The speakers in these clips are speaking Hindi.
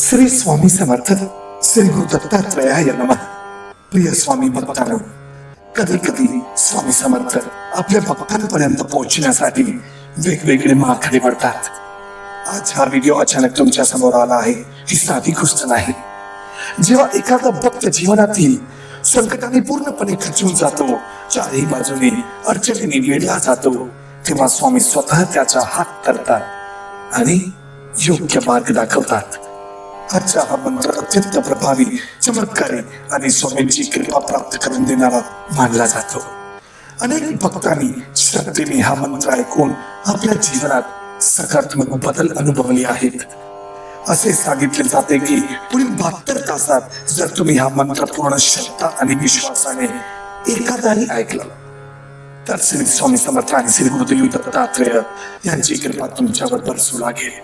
श्री स्वामी समर्थ श्री गुरु दत्तात्रयाय नमः. प्रिय स्वामी भक्तांनो, कधी कधी स्वामी समर्थ आपल्या भक्तांपर्यंत पोहोचण्यासाठी वेगवेगळे मार्ग निवडतात. आज हा व्हिडिओ अचानक तुमच्या समोर आला आहे ही साधी गोष्ट नाही. जेव्हा एखादा भक्त जीवनातील संकटाने पूर्णपणे खचून जातो, चारही बाजूने अडचणीने वेढला जातो, तेव्हा स्वामी स्वतः त्याचा हात धरतात आणि योग्य मार्ग दाखवतात. आजचा हा मंत्र अत्यंत प्रभावी, चमत्कारी आणि स्वामींची कृपा प्राप्त करून देणारा मानला जातो. अनेक भक्तांनी श्रद्धेने हा मंत्र ऐकून आपल्या जीवनात सकारात्मक बदल अनुभवले आहेत. असे सांगितले जाते की पुढील 72 तासात जर तुम्ही हा मंत्र पूर्ण श्रद्धा आणि विश्वासाने एखादाही ऐकला तर श्री स्वामी समर्थ आणि श्री गुरुदेव दत्तात्रेय यांची कृपा तुमच्यावर बरसू लागेल.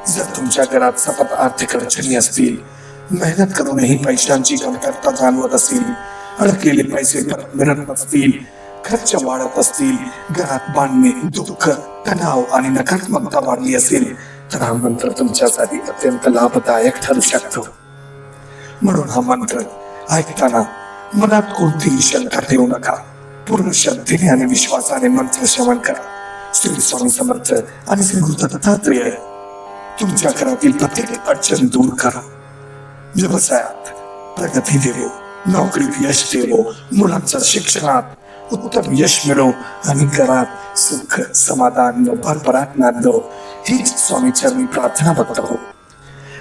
जर तुमच्या घरात सतत आर्थिक अडचणी असतील, मेहनत करूनही पैशांची कमतरता जाणवत असेल, अडकलेले पैसे परत मिळत नसतील, खर्च वाढत असतील, घरात भांडणे, दुःख, तणाव आणि नकारात्मकता वाढली असेल, तर हा मंत्र तुमच्यासाठी अत्यंत लाभदायक ठरू शकतो. म्हणून हा मंत्र ऐकताना मनात कोणतीही शंका ठेवू नका. पूर्ण श्रद्धेने आणि विश्वासाने मंत्र श्रवण करा. श्री स्वामी समर्थ आणि श्री गुरु दत्तात्रेय तुमच्या घरातील प्रत्येक अडचण दूर करा. व्यवसायात प्रगती देवो, नोकरीत यश देवो, मुलांच्या शिक्षणात उत्तम यश मिळो आणि घरात सुख, समाधान व भरभराट नांदो, हीच स्वामीच्या मी प्रार्थना बघतो.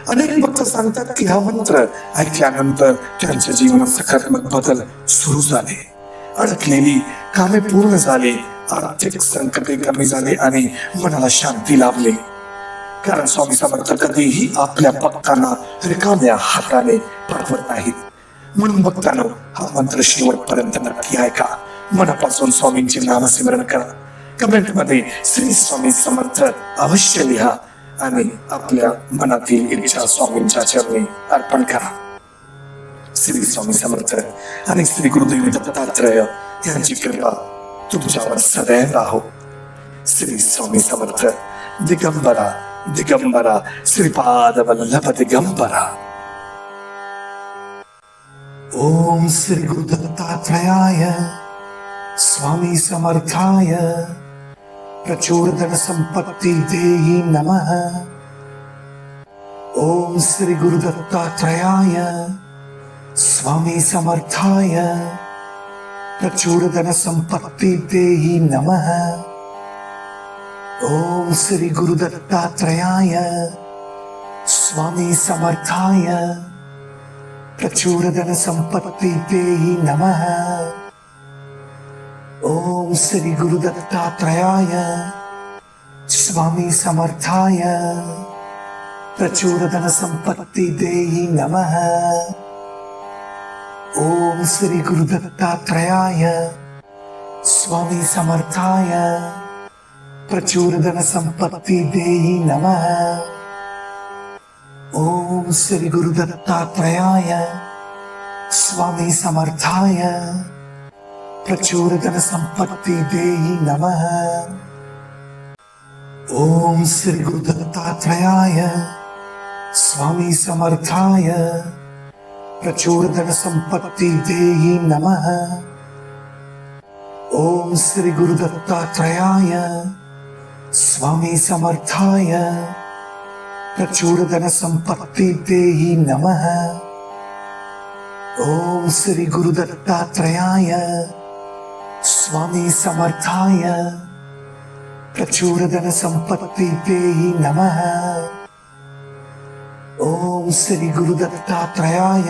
अनेक भक्त सांगतात की हा मंत्र ऐकल्यानंतर त्यांच्या जीवनात सकारात्मक बदल सुरू झाले, अडकलेली कामे पूर्ण झाली, आर्थिक संकटे कमी झाले आणि मनाला शांती लाभली. कारण स्वामी समर्थ कधीही आपल्या भक्तांना रिकाम्या हाताने पाठवत नाहीत. म्हणून भक्तांनो, हा मंत्र शेवटपर्यंत नक्की ऐका. मनापासून स्वामींचे नामस्मरण करा. कमेंट मध्ये श्री स्वामी समर्थ अवश्य लिहा आणि आपल्या मनातील इच्छा स्वामींच्या चरणी अर्पण करा. श्री स्वामी समर्थ आणि श्री गुरुदेव दत्तात्रेय यांची कृपा तुमच्यावर सदैव राहो. श्री स्वामी समर्थ. दिगंबरा दिगंबरा श्रीपाद वल्लभ दिगंबरा. ओम श्री गुरु दत्तात्रेयाय स्वामी समर्थाय प्रचुर धन संपत्ति देहि नमः. ओम श्री गुरु दत्तात्रेयाय स्वामी समर्थाय प्रचुर धन संपत्ति देहि नमः. ओम श्री गुरु दत्तात्रेयाय स्वामी समर्थाय प्रचुर धन संपत्ति देहि नमः. ओम श्री गुरु दत्तात्रेयाय स्वामी समर्थाय प्रचुर धन संपत्ति देहि नमः. ओम श्री गुरु दत्तात्रेयाय स्वामी समर्थाय प्रचुर धन संपत्ति देहि नमः. ओम श्री गुरु दत्तात्रेयाय स्वामी समर्थाय प्रचुर धन संपत्ति देहि नमः. ओम श्री गुरु दत्तात्रेयाय स्वामी समर्थाय प्रचुर धन संपत्ति देहि नमः. ओम श्री गुरु दत्तात्रेयाय स्वामी समर्थाय प्रचुर धन संपत्ति देहि नमः. ओम श्री गुरु दत्तात्रेयाय स्वामी समर्थाय प्रचुर धन संपत्ति देहि नमः. ओम श्री गुरु दत्तात्रेयाय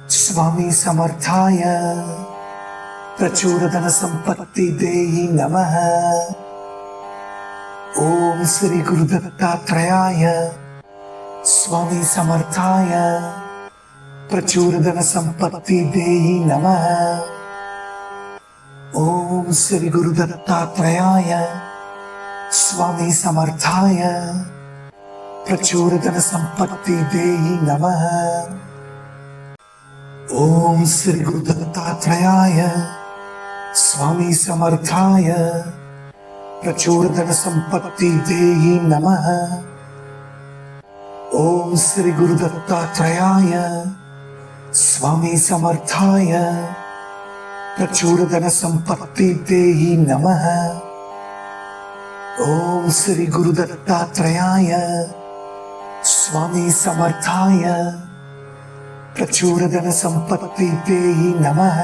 स्वामी समर्थाय प्रचुर धन संपत्ति देहि नमः. ओम श्री गुरु दत्तात्रेयाय स्वामी समर्थाय प्रचुर धन संपत्ति देहि नमः. ओम श्री गुरु दत्तात्रेयाय स्वामी समर्थाय प्रचुर धन संपत्ति देहि नमः. ओम श्री गुरु दत्तात्रेयाय स्वामी समर्थाय प्रचुर धन संपत्ति देहि नमः. ओम श्री गुरु दत्तात्रेयाय स्वामी समर्थाय प्रचुर धन संपत्ति देहि नमः। ओम श्री गुरु दत्तात्रेयाय स्वामी समर्थाय प्रचुर धन संपत्ति देहि नमः।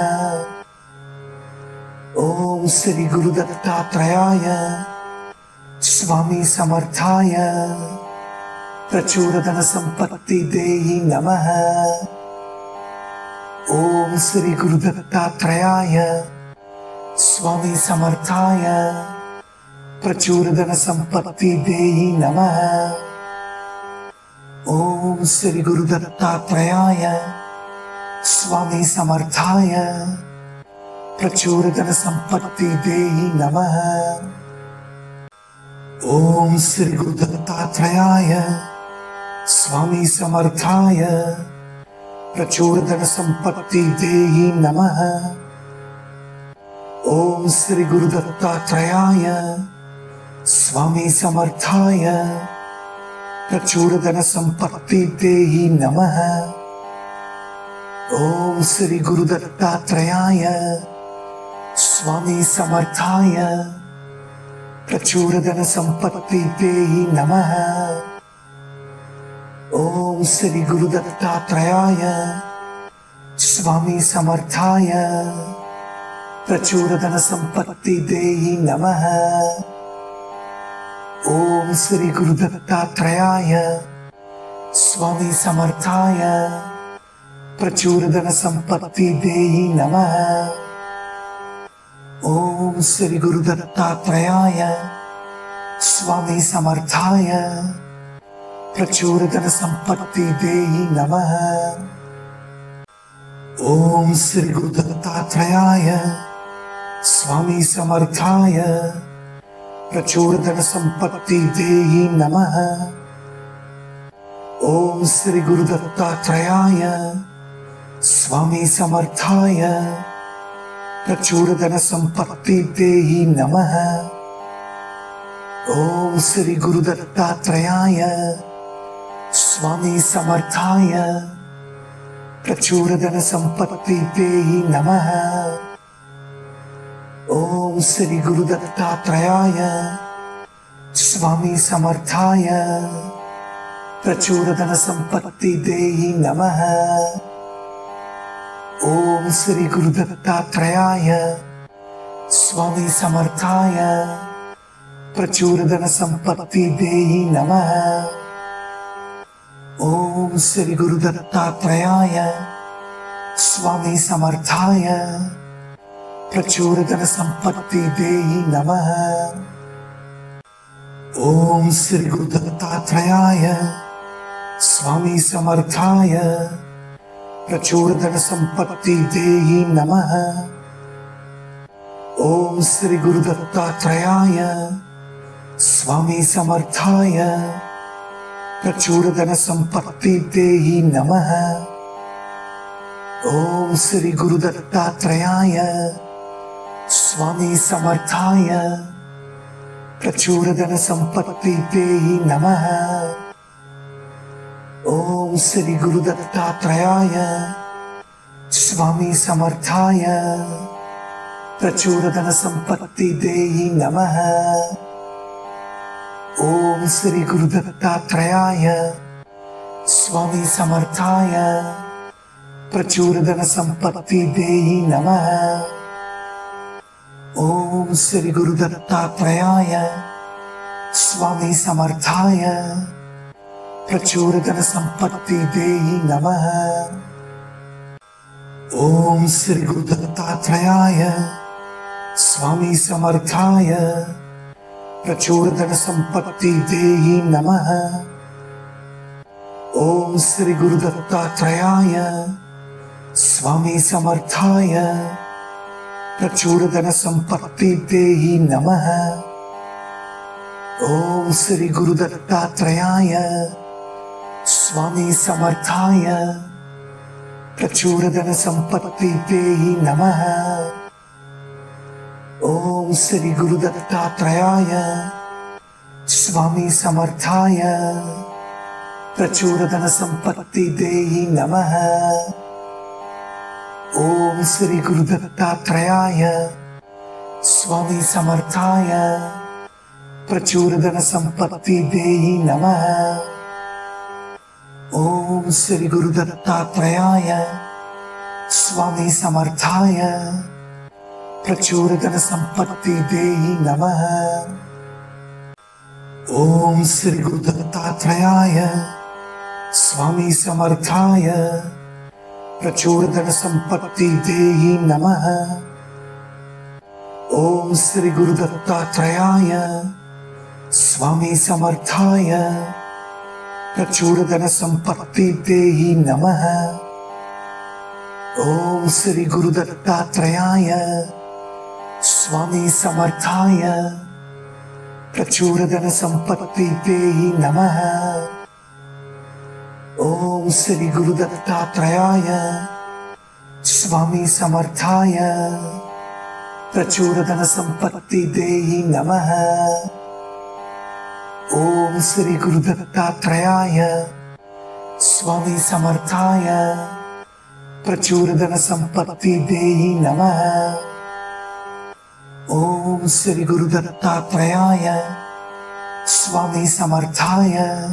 ओम श्री गुरु दत्तात्रेयाय स्वामी समर्थाय प्रचुर धन संपत्ति देहि नमः। ओम श्री गुरु दत्तात्रेयाय स्वामी समर्थाय प्रचुर धन संपत्ति देहि नमः। ओम श्री गुरु दत्तात्रेयाय स्वामी समर्थाय प्रचुर धन संपत्ति देहि नमः। ओम श्री गुरु दत्तात्रेयाय स्वामी समर्थाय प्रचुर धन संपत्ति देहि नमः। ओम श्री गुरु दत्तात्रेयाय स्वामी समर्थाय प्रचुर धन संपत्ति देहि नमः। ओम श्री गुरु दत्तात्रेयाय स्वामी समर्थाय प्रचुर धन संपत्ति देहि नमः। ओम श्री गुरु दत्तात्रेयाय स्वामी समर्थाय प्रचुर धन संपत्ति देहि नमः। ओम श्री गुरु दत्तात्रेयाय स्वामी समर्थाय प्रचुर धन संपत्ति देहि नमः। ओम श्री गुरु दत्तात्रेयाय स्वामी समर्थाय प्रचुर धन संपत्ति देहि नमः। ओम श्री गुरु दत्तात्रेयाय स्वामी समर्थाय प्रचुर धन संपत्ति देहि नमः। ओम श्री गुरु दत्तात्रेयाय स्वामी समर्थाय प्रचुर धन संपत्ति देहि नमः। ओम श्री गुरु दत्तात्रेयाय स्वामी समर्थाय प्रचुर धन संपत्ति देहि नमः। ओम श्री गुरु दत्तात्रेयाय स्वामी समर्थाय प्रचुर धन संपत्ति देहि नमः। ओम श्री गुरु दत्तात्रेयाय स्वामी समर्थाय प्रचुर धन संपत्ति देहि नमः। ओम श्री गुरु दत्तात्रेयाय स्वामी समर्थाय प्रचुर धन संपत्ति देहि नमः। ओम श्री गुरु दत्तात्रेयाय स्वामी समर्थाय प्रचुर धन संपत्ति देहि नमः। ओम श्री गुरु दत्तात्रेयाय स्वामी समर्थाय प्रचुर धन संपत्ति देहि नमः। ओम श्री गुरु दत्तात्रेयाय स्वामी समर्थाय प्रचुर धन संपत्ति देहि नमः। ओम श्री गुरु दत्तात्रेयाय स्वामी समर्थाय प्रचुर धन संपत्ति देहि नमः। ओम श्री गुरु दत्तात्रेयाय स्वामी समर्थाय प्रचुर धन संपत्ति देहि नमः। ओम श्री गुरु दत्तात्रेयाय स्वामी समर्थाय प्रचुर धन संपत्ति देहि नमः। ओम श्री गुरु दत्तात्रेयाय स्वामी समर्थाय प्रचुर धन संपत्ति देहि नमः। ओम श्री गुरु दत्तात्रेयाय स्वामी समर्थाय प्रचुर धन संपत्ति देहि नमः। ओम श्री गुरु दत्तात्रेयाय स्वामी समर्थाय प्रचुर धन संपत्ति देहि नमः। ओम श्री गुरु दत्तात्रेयाय स्वामी समर्थाय प्रचुर धन संपत्ति देहि नमः। ओम श्री गुरु दत्तात्रेयाय स्वामी समर्थाय प्रचुर धन संपत्ति देहि नमः। ओम श्री गुरु दत्तात्रेयाय स्वामी समर्थाय प्रचुर धन संपत्ति देहि नमः। ओम श्री गुरु दत्तात्रेयाय स्वामी समर्थाय प्रचुर धन संपत्ति देहि नमः। ओम श्री गुरु दत्तात्रेयाय स्वामी समर्थाय प्रचुर धन संपत्ति देहि नमः। ओम श्री गुरु दत्तात्रेयाय स्वामी समर्थाय प्रचुर धन संपत्ति देहि नमः। ओम श्री गुरु दत्तात्रेयाय स्वामी समर्थाय प्रचुर धन संपत्ति देहि नमः। ओम श्री गुरु दत्तात्रेयाय स्वामी समर्थाय प्रचुर धन संपत्ति देहि नमः। ओम श्री गुरु दत्तात्रेयाय स्वामी समर्थाय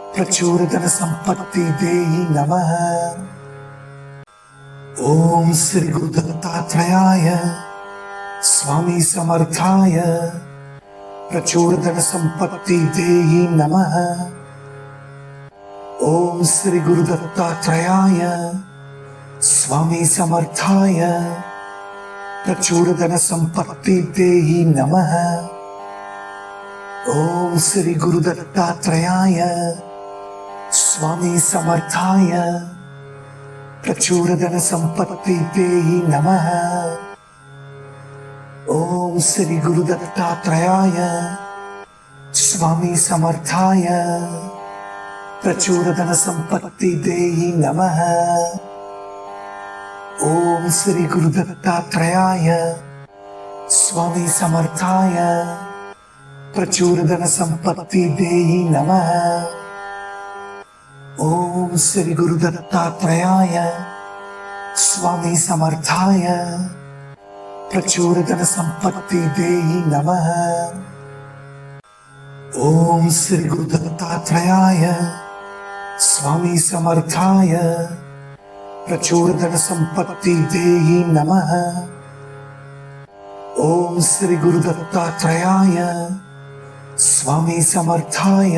प्रचुर धन संपत्ति देहि नमः। ओम श्री गुरु दत्तात्रेयाय स्वामी समर्थाय प्रचुर धन संपत्ति देहि नमः। ओम श्री गुरु दत्तात्रेयाय स्वामी समर्थाय प्रचुर धन संपत्ति देहि नमः। ओम श्री गुरु दत्तात्रेयाय स्वामी समर्थाय प्रचुर धन संपत्ति देहि नमः। ओम श्री गुरु दत्तात्रेयाय स्वामी समर्थाय प्रचुर धन संपत्ति देहि नमः। ओम श्री गुरु दत्तात्रेयाय स्वामी समर्थाय प्रचुर धन संपत्ति देहि नमः। ओम श्री गुरु दत्तात्रेयाय स्वामी समर्थाय प्रचुर धन संपत्ति देहि नमः। ओम श्री गुरु दत्तात्रेयाय स्वामी समर्थाय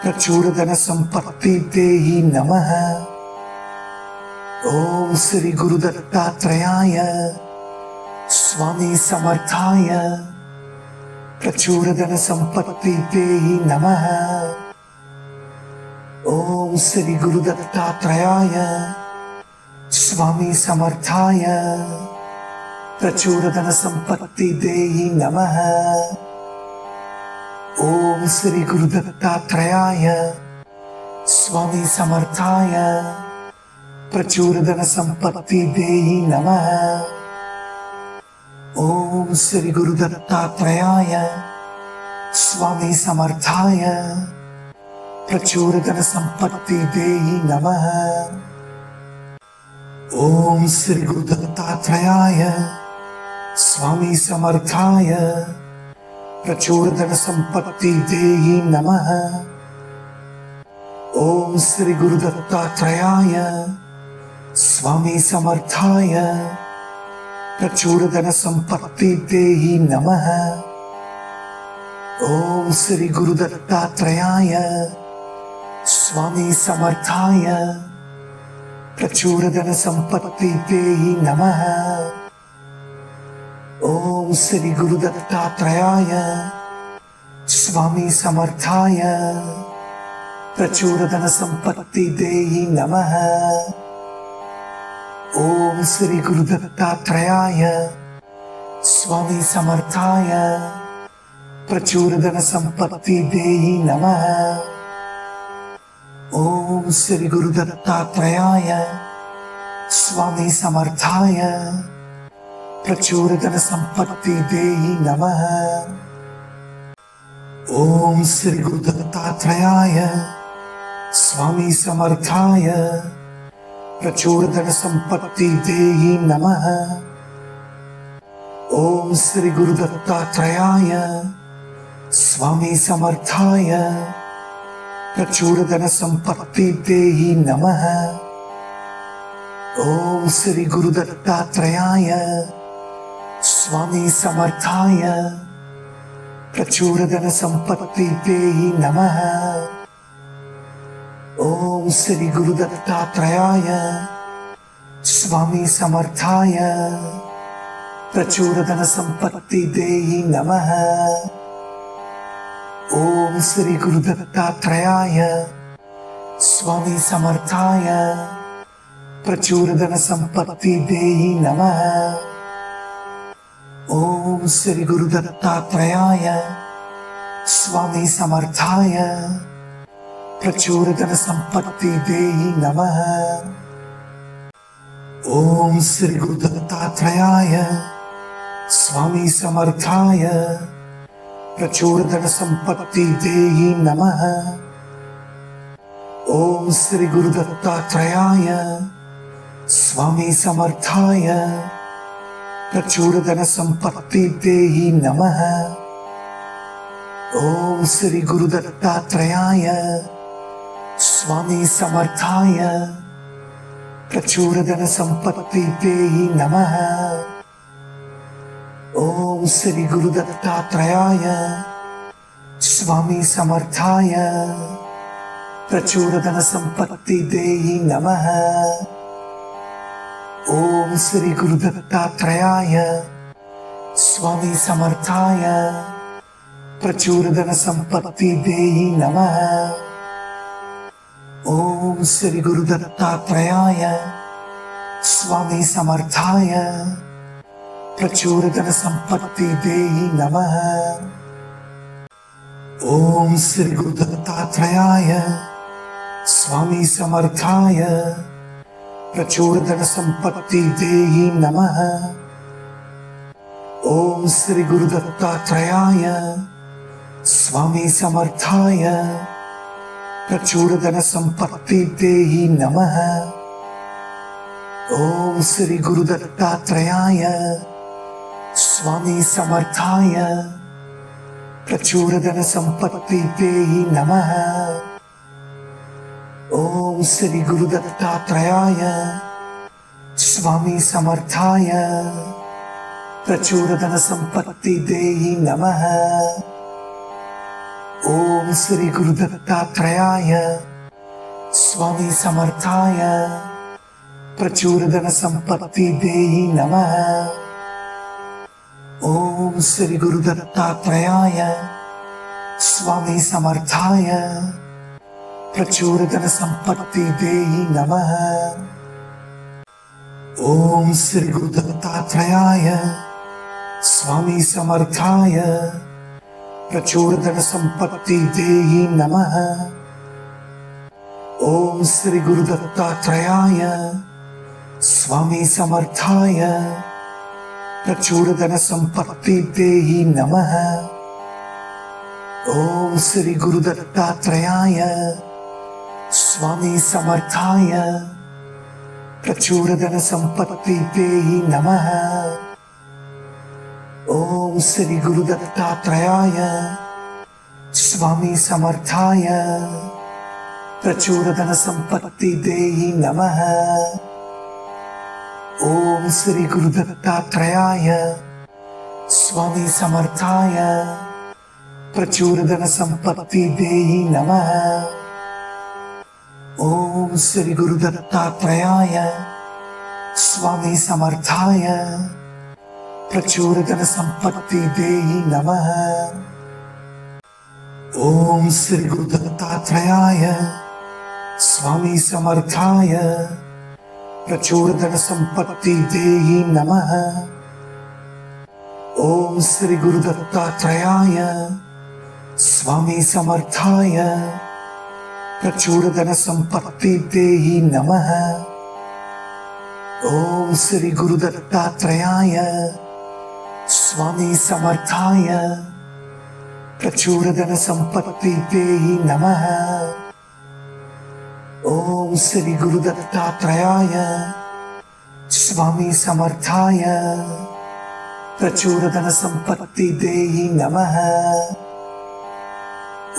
प्रचुर धन संपत्ति देहि नमः। ओम श्री गुरु दत्तात्रेयाय स्वामी समर्थाय प्रचुर धन संपत्ति देहि नमः। ओम श्री गुरु दत्तात्रेयाय स्वामी समर्थाय प्रचुर धन संपत्ति देहि नमः। ओम श्री गुरु दत्तात्रेयाय स्वामी समर्थाय प्रचुर धन संपत्ति देहि नमः। ओम श्री गुरु दत्तात्रेयाय स्वामी समर्थाय प्रचुर धन संपत्ति देहि नमः। ओम श्री गुरु दत्तात्रेयाय स्वामी समर्थाय प्रचुर धन संपत्ति देहि नमः। ओम श्री गुरु दत्तात्रेयाय स्वामी समर्थाय प्रचुर धन संपत्ति देहि नमः। ओम श्री गुरु दत्तात्रेयाय स्वामी समर्थाय प्रचुर धन संपत्ति देहि नमः। ओम श्री गुरु दत्तात्रेयाय स्वामी समर्थाय प्रचुर धन संपत्ति देहि नमः। ओम श्री गुरु दत्तात्रेयाय स्वामी समर्थाय प्रचुर धन संपत्ति देहि नमः। ओम श्री गुरु दत्तात्रेयाय स्वामी समर्थाय प्रचुर धन संपत्ति देहि नमः। ओम श्री गुरु दत्तात्रेयाय स्वामी समर्थाय प्रचुर धन संपत्ति देहि नमः। ओम श्री गुरु दत्तात्रेयाय स्वामी समर्थाय प्रचुर धन संपत्ति देहि नमः। ओम श्री गुरु दत्तात्रेयाय स्वामी समर्थाय प्रचुर धन संपत्ति देहि नमः। ओम श्री गुरु दत्तात्रेयाय स्वामी समर्थाय प्रचुर धन संपत्ति देहि नमः। ओम श्री गुरु दत्तात्रेयाय स्वामी समर्थाय प्रचुर धन संपत्ति देहि नमः। ओम श्री गुरु दत्तात्रेयाय स्वामी समर्थाय प्रचुर धन संपत्ति देहि नमः। ओम श्री गुरु दत्तात्रेयाय स्वामी समर्थाय प्रचुर धन संपत्ति देहि नमः। ओम श्री गुरु दत्तात्रेयाय स्वामी समर्थाय प्रचुर धन संपत्ति देहि नमः। ओम श्री गुरु दत्तात्रेयाय स्वामी समर्थाय प्रचुर धन संपत्ति देहि नमः। ओम श्री गुरु दत्तात्रेयाय स्वामी समर्थाय प्रचुर धन संपत्ति देहि नमः। ओम श्री गुरु दत्तात्रेयाय स्वामी समर्थाय प्रचुर धन संपत्ति देहि नमः। ओम श्री गुरु दत्तात्रेयाय स्वामी समर्थाय प्रचुर धन संपत्ति देहि नमः। ओम श्री गुरु दत्तात्रेयाय स्वामी समर्थाय प्रचुर धन संपत्ति देहि नमः। ओम श्री गुरु दत्तात्रेयाय स्वामी समर्थाय प्रचुर धन संपत्ति देहि नमः। ओम श्री गुरु दत्तात्रेयाय स्वामी समर्थाय प्रचुर धन संपत्ति देहि नमः। ओम श्री गुरु दत्तात्रेयाय स्वामी समर्थाय प्रचुर धन संपत्ति देहि नमः। ओम श्री गुरु दत्तात्रेयाय स्वामी समर्थाय प्रचुर धन संपत्ति देहि नमः। ओम श्री गुरु दत्तात्रेयाय स्वामी समर्थाय प्रचुर धन संपत्ति देहि नमः। ओम श्री गुरु दत्तात्रेयाय स्वामी समर्थाय प्रचुर धन संपत्ति देहि नमः। ओम श्री गुरु दत्तात्रेयाय स्वामी समर्थाय प्रचुर धन संपत्ति देहि नमः। ओम श्री गुरु दत्तात्रेयाय स्वामी समर्थाय प्रचुर धन संपत्ति देहि नमः। ओम श्री गुरु दत्तात्रेयाय स्वामी समर्थाय प्रचुर धन संपत्ति देहि नमः। ओम श्री गुरु दत्तात्रेयाय स्वामी समर्थाय प्रचुर धन संपत्ति देहि नमः। ओम श्री गुरु दत्तात्रेयाय स्वामी समर्थाय प्रचुर धन संपत्ति देहि नमः। ओम श्री गुरु दत्तात्रेयाय स्वामी समर्थाय प्रचुर धन संपत्ति देहि नमः। ओम श्री गुरु दत्तात्रेयाय स्वामी समर्थाय प्रचुर धन संपत्ति देहि नमः। ओम श्री गुरु दत्तात्रेयाय स्वामी समर्थाय प्रचुर धन संपत्ति देहि नमः। ओम श्री गुरु दत्तात्रेयाय स्वामी समर्थाय प्रचुरधन संपत्ति देहि नमः। ओम श्री गुरु दत्तात्रेयाय स्वामी समर्थाय प्रचुरधन संपत्ति देहि नमः।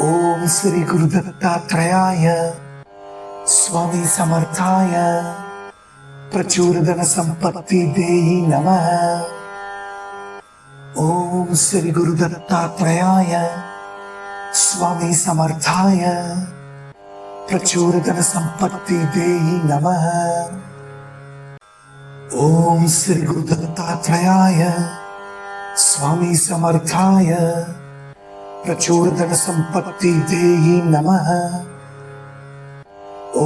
ओम श्री गुरु दत्तात्रेयाय स्वामी समर्थाय प्रचुरधन संपत्ति देहि नमः। ओम श्री गुरु दत्तात्रेयाय स्वामी समर्थाय प्रचुरधन संपत्ति देहि नमः। ओम श्री गुरु दत्तात्रेयाय स्वामी समर्थाय प्रचुरधन संपत्ति देहि नमः।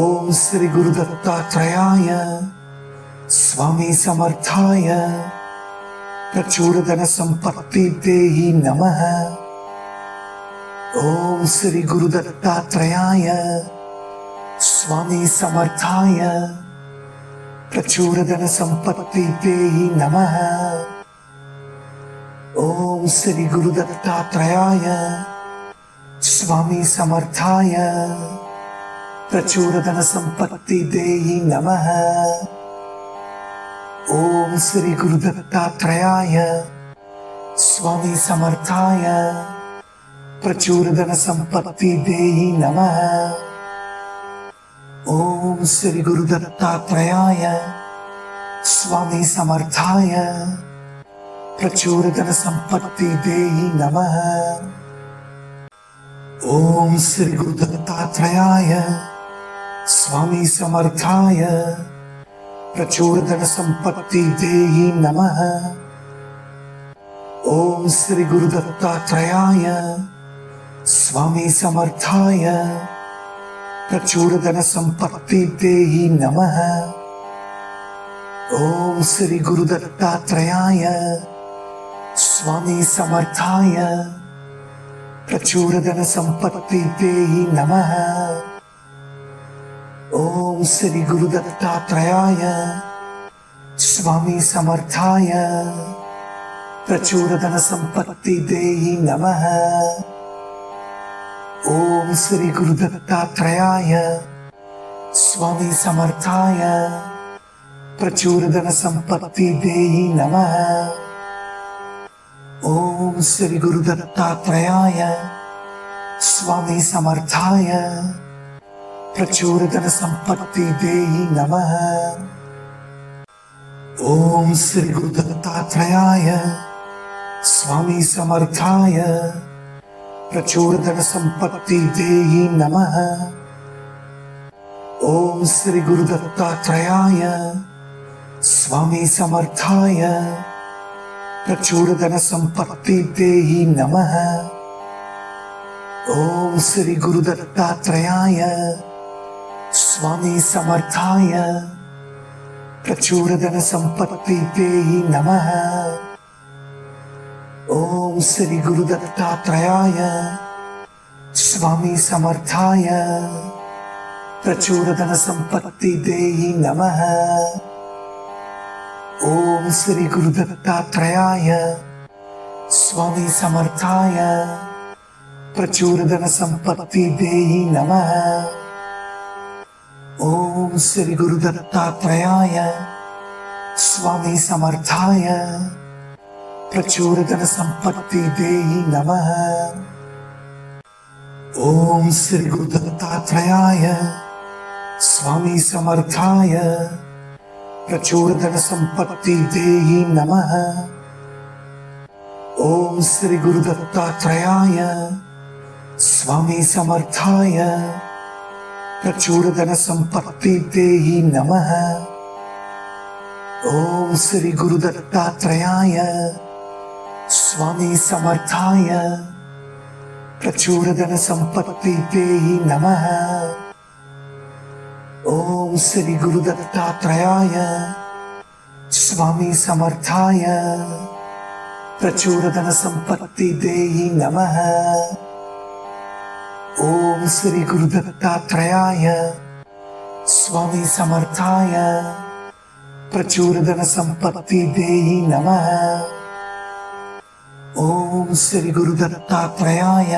ओम श्री गुरु दत्तात्रेयाय स्वामी समर्थाय प्रचुरधन संपत्ति देहि नमः। ओम श्री गुरु दत्तात्रेयाय स्वामी समर्थाय प्रचुरधन संपत्ति देहि नमः। ओम श्री गुरु दत्तात्रेयाय स्वामी समर्थाय प्रचुरधन संपत्ति देहि नमः। ओम श्री गुरु दत्तात्रेयाय स्वामी समर्थाय प्रचुरधन संपत्ति देहि नमः। ओम श्री गुरु दत्तात्रेयाय स्वामी समर्थाय प्रचुरधन संपत्ति देहि नमः। ओम श्री गुरु दत्तात्रेयाय स्वामी समर्थाय प्रचुरधन संपत्ति देहि नमः। ओम श्री गुरु दत्तात्रेयाय स्वामी समर्थाय प्रचुरधन संपत्ति देहि नमः। ओम श्री गुरु दत्तात्रेयाय स्वामी समर्थाय प्रचुरधन संपत्ति देहि नमः। ओम श्री गुरु दत्तात्रेयाय स्वामी समर्थाय प्रचुरधन संपत्ति देहि नमः। ओम श्री गुरु दत्तात्रेयाय स्वामी समर्थाय प्रचुरधन संपत्ति देहि नमः। ओम श्री गुरु दत्तात्रेयाय स्वामी समर्थाय प्रचुरधन संपत्ति देहि नमः। ओम श्री गुरु दत्तात्रेयाय स्वामी समर्थाय प्रचुरधन संपत्ति देहि नमः। ओम श्री गुरु दत्तात्रेयाय स्वामी समर्थाय प्रचुरधन संपत्ति देहि नमः। ओम श्री गुरु दत्तात्रेयाय स्वामी समर्थाय प्रचुरधन संपत्ति देहि नमः। ओम श्री गुरु दत्तात्रेयाय स्वामी समर्थाय प्रचुरधन संपत्ति देहि नमः। ओम श्री गुरु दत्तात्रेयाय स्वामी समर्थाय प्रचुरधन संपत्ति देहि नमः। ओम श्री गुरु दत्तात्रेयाय स्वामी समर्थाय प्रचुरधन संपत्ति देहि नमः। ओम श्री गुरु दत्तात्रेयाय स्वामी समर्थाय प्रचुरधन संपत्ति देहि नमः। ओम श्री गुरु दत्तात्रेयाय स्वामी समर्थाय प्रचुरधन संपत्ति देहि नमः। ओम श्री गुरु दत्तात्रेयाय स्वामी समर्थाय प्रचुरधन संपत्ति देहि नमः। ओम श्री गुरु दत्तात्रेयाय स्वामी समर्थाय प्रचुरधन संपत्ति देहि नमः। ओम श्री गुरु दत्तात्रेयाय स्वामी समर्थाय प्रचुरधन संपत्ति देहि नमः। ओम श्री गुरु दत्तात्रेयाय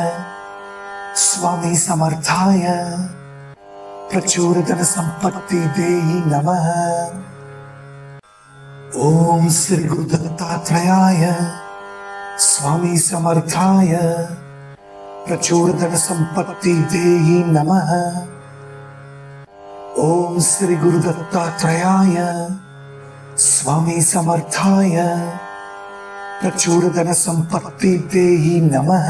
स्वामी समर्थाय प्रचुर धन संपत्ति देहि नमः। ओम श्री गुरु दत्तात्रेयाय स्वामी समर्थाय प्रचुर धन संपत्ति देहि नमः। ओम श्री गुरु दत्तात्रेयाय स्वामी समर्थाय प्रचुर धन संपत्ति देहि नमः।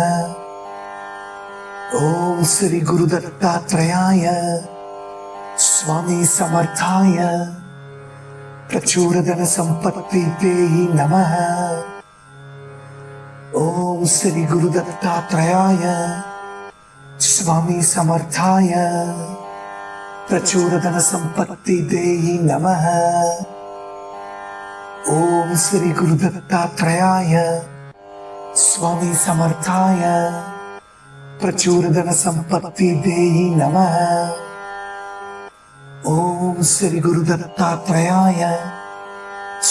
ओम श्री गुरु दत्तात्रेयाय स्वामी समर्थाय प्रचुर धन संपत्ति देहि नमः। ओम श्री गुरु दत्तात्रेयाय स्वामी समर्थाय प्रचुर धन संपत्ति देहि नमः। ओम श्री गुरु दत्तात्रेयाय स्वामी समर्थाय प्रचुर धन संपत्ति देहि नमः। ओम श्री गुरु दत्तात्रेयाय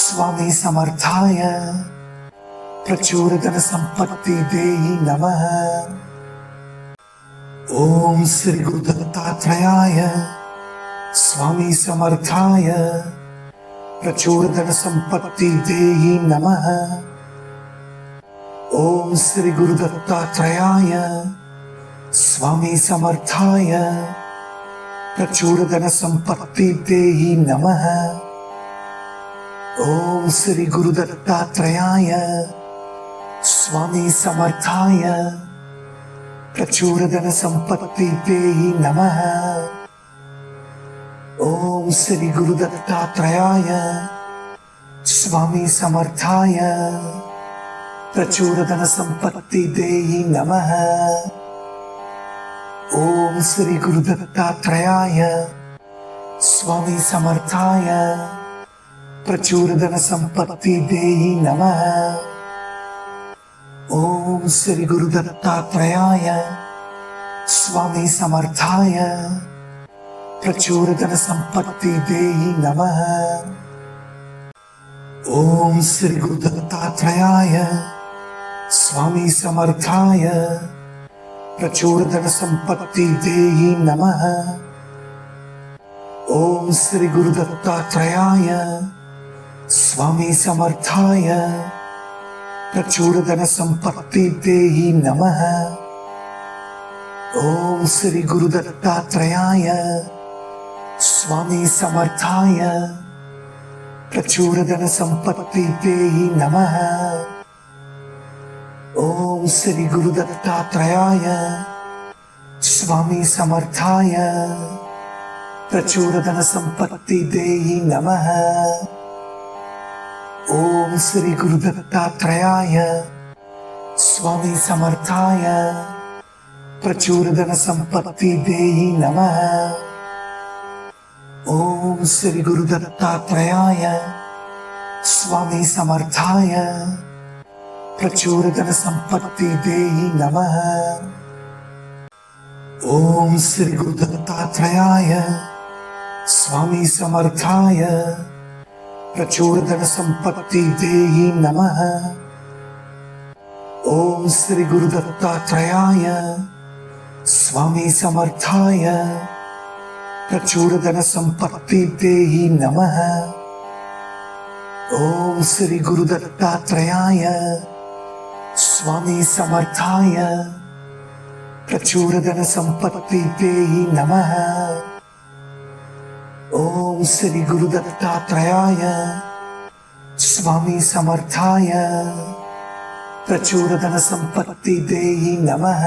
स्वामी समर्थाय प्रचुर धन संपत्ति देहि नमः। ओम श्री गुरु दत्तात्रेयाय स्वामी समर्थाय प्रचुर धन संपत्ति देहि नमः। ओम श्री गुरु दत्तात्रेयाय स्वामी समर्थाय प्रचुर धन संपत्ति देहि नमः। ओम श्री गुरु दत्तात्रेयाय स्वामी समर्थाय प्रचुर धन संपत्ति देहि नमः। ओम श्री गुरु दत्तात्रेयाय स्वामी समर्थाय प्रचुर धन संपत्ति देहि नमः। ओम श्री गुरु दत्तात्रेयाय स्वामी समर्थाय प्रचुर धन संपत्ति देहि नमः। ओम श्री गुरु दत्तात्रेयाय स्वामी समर्थाय प्रचुर धन संपत्ति देहि नमः। ओम श्री गुरु दत्तात्रेयाय स्वामी समर्थाय प्रचुर धन संपत्ति देहि नमः। ओम श्री गुरु दत्तात्रेयाय स्वामी समर्थाय प्रचुर धन संपत्ति देहि नमः। ओम श्री गुरु दत्तात्रेयाय स्वामी समर्थाय प्रचुर धन संपत्ति देहि नमः। ओम श्री गुरु दत्तात्रेयाय स्वामी समर्थाय प्रचुर धन संपत्ति देहि नमः। ओम श्री गुरु दत्तात्रेयाय स्वामी समर्थाय प्रचुर धन संपत्ति देहि नमः। ओम श्री गुरु दत्तात्रेयाय स्वामी समर्थाय प्रचुर धन संपत्ति देहि नमः। ओम श्री गुरु दत्तात्रेयाय स्वामी समर्थाय प्रचुर धन संपत्ति देहि नमः। ओम श्री गुरु दत्तात्रेयाय स्वामी समर्थाय प्रचुर धन संपत्ति देहि नमः। ओम श्री गुरु दत्तात्रेयाय स्वामी समर्थाय प्रचुर धन संपत्ति देहि नमः। ओम श्री गुरु दत्तात्रेयाय स्वामी समर्थाय प्रचुर धन संपत्ति देहि नमः।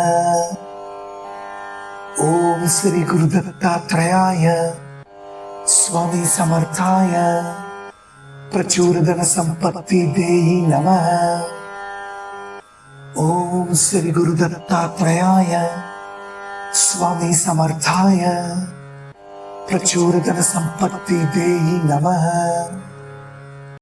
ओम श्री गुरु दत्तात्रेयाय स्वामी समर्थाय प्रचुर धन संपत्ति देहि नमः। ओम श्री गुरु दत्तात्रेयाय स्वामी समर्थाय प्रचुर धन संपत्ति देहि नमः।